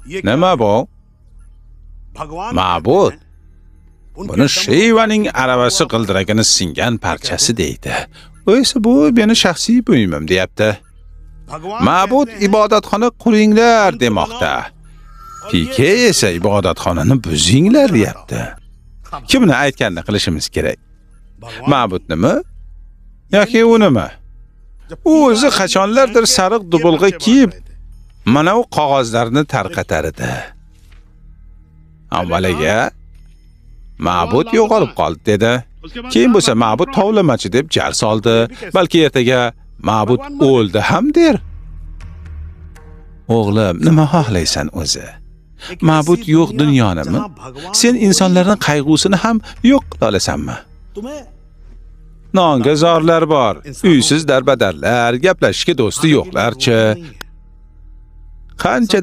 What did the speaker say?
Nima bu? Ma'bud. Buni Shivaning aravasi g'ildiragini singan parchasi deydi. U esa bu meni shaxsiy buyumim deyapti. Ma'bud ibodatxona quringlar demoqda. Pike esa ibodatxonani buzinglar deyapti. Kimni aytganini qilishimiz kerak? Ma'budnimi? Yoki unimi? U o'zi qachonlardir sariq dubulg'a kiyib, mana u qog'ozlarni tarqatar edi. Avvaliga Ma'bud yo'qolib qoldi dedi. Keyin bo'lsa Ma'bud tovlamachi deb jar soldi. Balki ertaga Ma'bud o'ldi ham der. O'g'lim, nima xohlaysan o'zi? Ma'bud yo'q dunyonimi? Sen insonlarning qayg'usini ham yo'q qila olasanmi? Nonga zorlar bor, uysiz darbadarlar, gaplashishga do'sti yo'qlarchi. Qanchadan